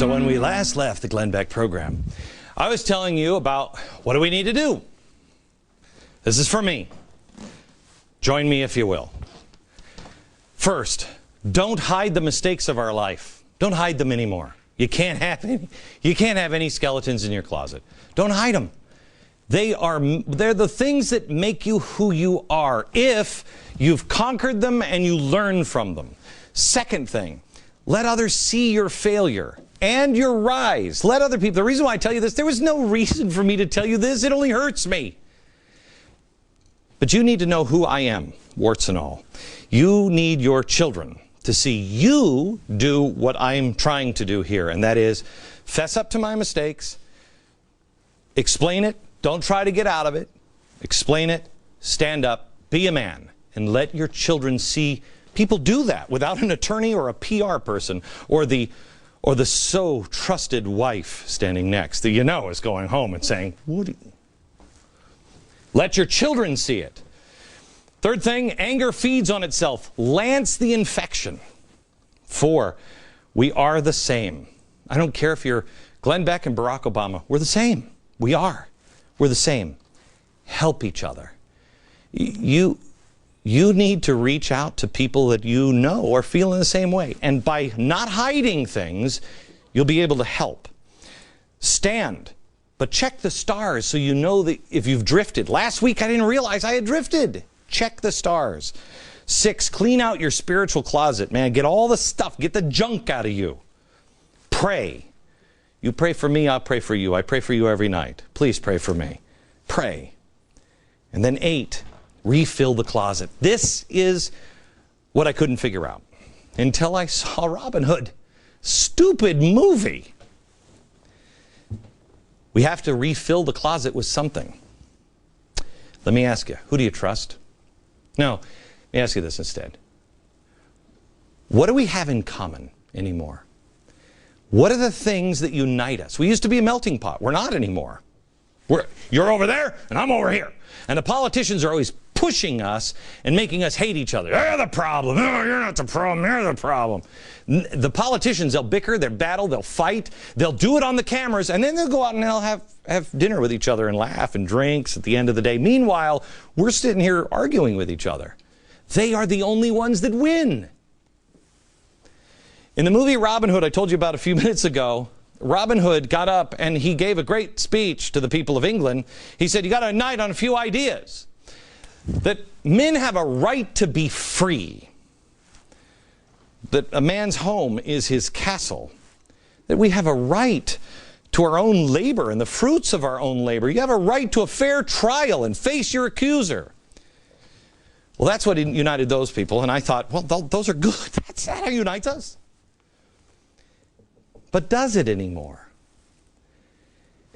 So when we last left the Glenn Beck program, I was telling you about what do we need to do. This is for me. Join me if you will. First, don't hide the mistakes of our life. Don't hide them anymore. You can't have any skeletons in your closet. Don't hide them. They're the things that make you who you are if you've conquered them and you learn from them. Second thing, let others see your failure and your rise. Let other people. The reason why I tell you this, there was no reason for me to tell you this. It only hurts me. But you need to know who I am, warts and all. You need your children to see you do what I'm trying to do here, and that is fess up to my mistakes, explain it, don't try to get out of it, explain it, stand up, be a man, and let your children see people do that without an attorney or a PR person or the so trusted wife standing next that you know is going home and saying, "Woody." Let your children see it. Third thing, anger feeds on itself. Lance the infection. 4, we are the same. I don't care if you're Glenn Beck and Barack Obama. We're the same. We are. We're the same. Help each other. You need to reach out to people that you know are feeling the same way. And by not hiding things, you'll be able to help. Stand. But check the stars so you know that if you've drifted. Last week I didn't realize I had drifted. Check the stars. 6, clean out your spiritual closet, man. Get all the stuff. Get the junk out of you. Pray. You pray for me, I'll pray for you. I pray for you every night. Please pray for me. Pray. And then 8, refill the closet. This is what I couldn't figure out until I saw Robin Hood. Stupid movie. We have to refill the closet with something. Let me ask you, who do you trust? No, let me ask you this instead. What do we have in common anymore? What are the things that unite us? We used to be a melting pot. We're not anymore. You're over there and I'm over here. And the politicians are always pushing us and making us hate each other. You're the problem. Oh, you're not the problem. You're the problem. The politicians, they'll bicker, they'll battle, they'll fight. They'll do it on the cameras, and then they'll go out and they'll have dinner with each other and laugh and drinks at the end of the day. Meanwhile, we're sitting here arguing with each other. They are the only ones that win. In the movie Robin Hood, I told you about a few minutes ago, Robin Hood got up and he gave a great speech to the people of England. He said, you got to unite on a few ideas. That men have a right to be free. That a man's home is his castle. That we have a right to our own labor and the fruits of our own labor. You have a right to a fair trial and face your accuser. Well, that's what united those people. And I thought, well, those are good. That's how it unites us. But does it anymore?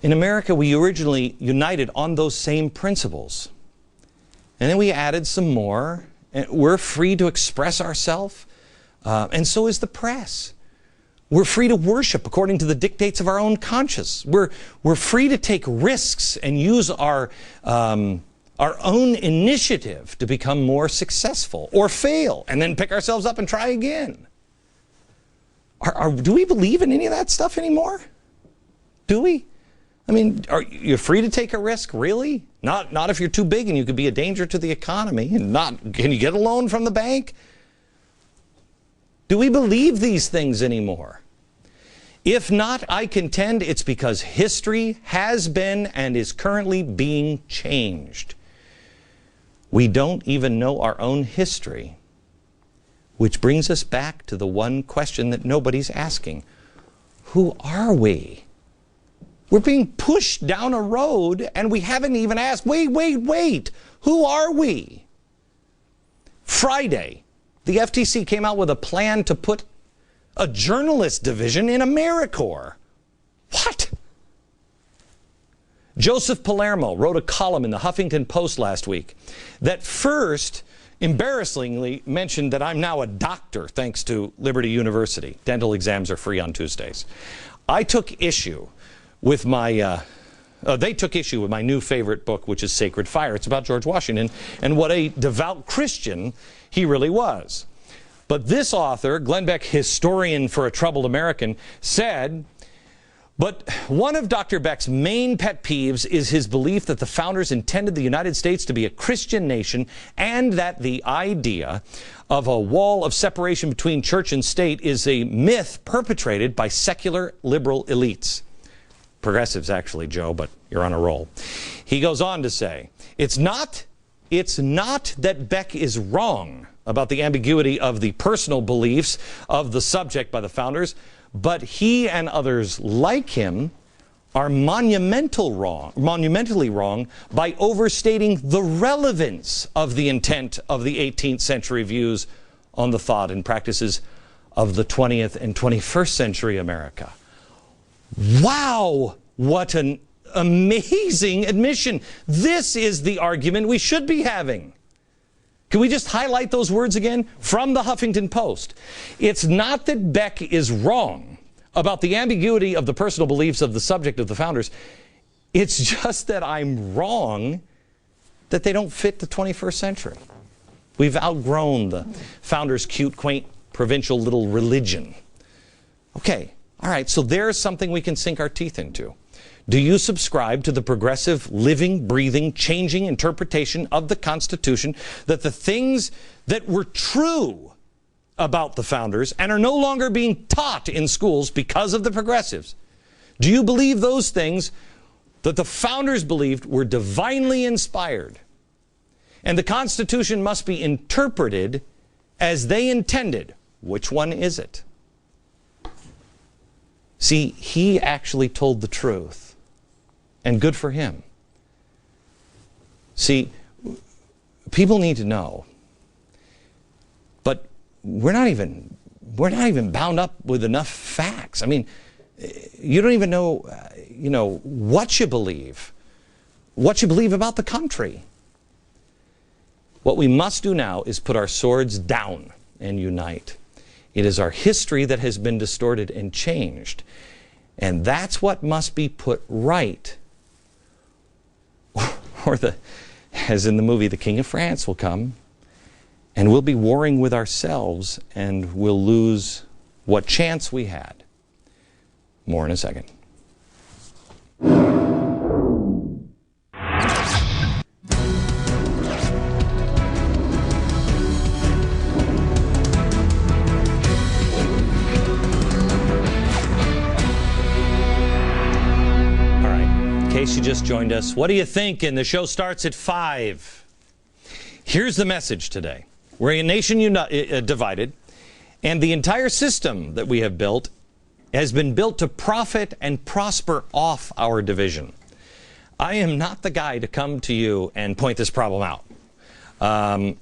In America, we originally united on those same principles. And then we added some more. And we're free to express ourselves. And so is the press. We're free to worship according to the dictates of our own conscience. We're free to take risks and use our own initiative to become more successful or fail and then pick ourselves up and try again. Do we believe in any of that stuff anymore? Do we? I mean, are you free to take a risk? Really? Not if you're too big and you could be a danger to the economy. And can you get a loan from the bank? Do we believe these things anymore? If not, I contend it's because history has been and is currently being changed. We don't even know our own history, which brings us back to the one question that nobody's asking. Who are we? We're being pushed down a road and we haven't even asked, wait, who are we? Friday, the FTC came out with a plan to put a journalist division in AmeriCorps. What? Joseph Palermo wrote a column in the Huffington Post last week that first embarrassingly mentioned that I'm now a doctor thanks to Liberty University. Dental exams are free on Tuesdays. I took issue with my, they took issue with my new favorite book, which is Sacred Fire. It's about George Washington and what a devout Christian he really was. But this author, Glenn Beck, historian for a troubled American, said But one of Dr. Beck's main pet peeves is his belief that the founders intended the United States to be a Christian nation and that the idea of a wall of separation between church and state is a myth perpetrated by secular liberal elites. Progressives, actually, Joe, but you're on a roll. He goes on to say, it's not that Beck is wrong about the ambiguity of the personal beliefs of the subject by the founders, but he and others like him are monumentally wrong by overstating the relevance of the intent of the 18th century views on the thought and practices of the 20th and 21st century America. Wow, what an amazing admission. This is the argument we should be having. Can we just highlight those words again? From the Huffington Post. It's not that Beck is wrong about the ambiguity of the personal beliefs of the subject of the founders. It's just that I'm wrong that they don't fit the 21st century. We've outgrown the founders' cute, quaint, provincial little religion. Okay, all right, so there's something we can sink our teeth into. Do you subscribe to the progressive, living, breathing, changing interpretation of the Constitution that the things that were true about the founders and are no longer being taught in schools because of the progressives, do you believe those things that the founders believed were divinely inspired and the Constitution must be interpreted as they intended? Which one is it? See, he actually told the truth. And good for him. See, people need to know. But we're not even bound up with enough facts. I mean, you don't even know, what you believe about the country. What we must do now is put our swords down and unite. It is our history that has been distorted and changed. And that's what must be put right. Or as in the movie, the King of France will come, and we'll be warring with ourselves, and we'll lose what chance we had. More in a second. In case you just joined us, what do you think? And the show starts at 5. Here's the message today. We're a nation divided, and the entire system that we have built has been built to profit and prosper off our division. I am not the guy to come to you and point this problem out. I'm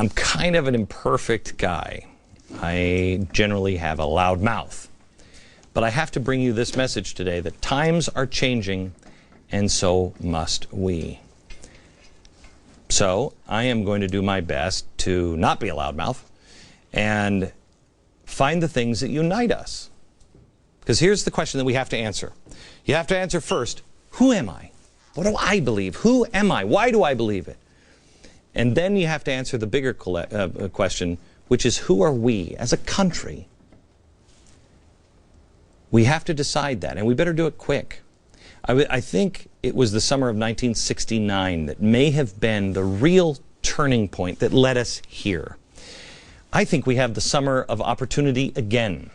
kind of an imperfect guy. I generally have a loud mouth. But I have to bring you this message today that times are changing, and so must we. So I am going to do my best to not be a loudmouth and find the things that unite us. Because here's the question that we have to answer. You have to answer first, who am I? What do I believe? Who am I? Why do I believe it? And then you have to answer the bigger question, which is who are we as a country? We have to decide that, and we better do it quick. I think it was the summer of 1969 that may have been the real turning point that led us here. I think we have the summer of opportunity again.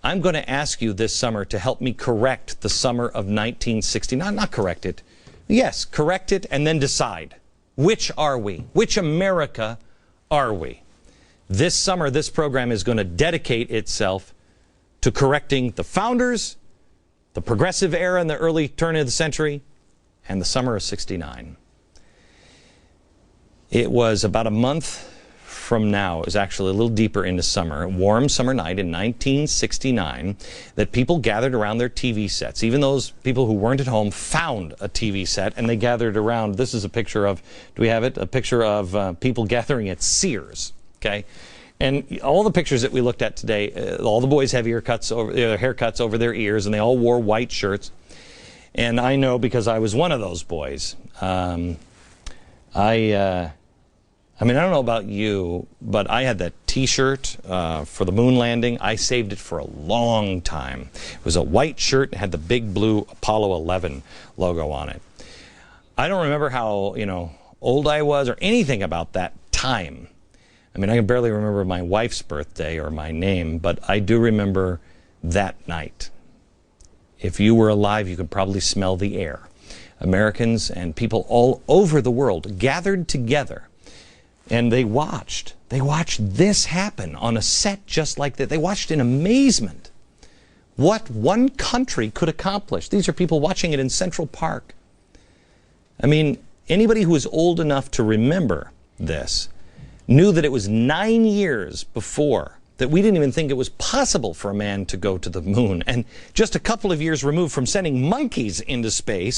I'm going to ask you this summer to help me correct the summer of 1969. Not correct it. Yes, correct it and then decide. Which are we? Which America are we? This summer, this program is going to dedicate itself to correcting the founders, the progressive era in the early turn of the century, and the summer of '69. It was about a month from now, it was actually a little deeper into summer, a warm summer night in 1969, that people gathered around their TV sets. Even those people who weren't at home found a TV set, and they gathered around. This is a picture of, do we have it? A picture of people gathering at Sears, okay? And all the pictures that we looked at today, all the boys have haircuts over their ears, and they all wore white shirts. And I know because I was one of those boys. I I mean, I don't know about you, but I had that T-shirt for the moon landing. I saved it for a long time. It was a white shirt and had the big blue Apollo 11 logo on it. I don't remember how, old I was or anything about that time. I mean, I can barely remember my wife's birthday or my name, but I do remember that night. If you were alive, you could probably smell the air. Americans and people all over the world gathered together, and they watched this happen on a set just like that. They watched in amazement what one country could accomplish. These are people watching it in Central Park. I mean, anybody who is old enough to remember this knew that it was 9 years before that we didn't even think it was possible for a man to go to the moon. And just a couple of years removed from sending monkeys into space,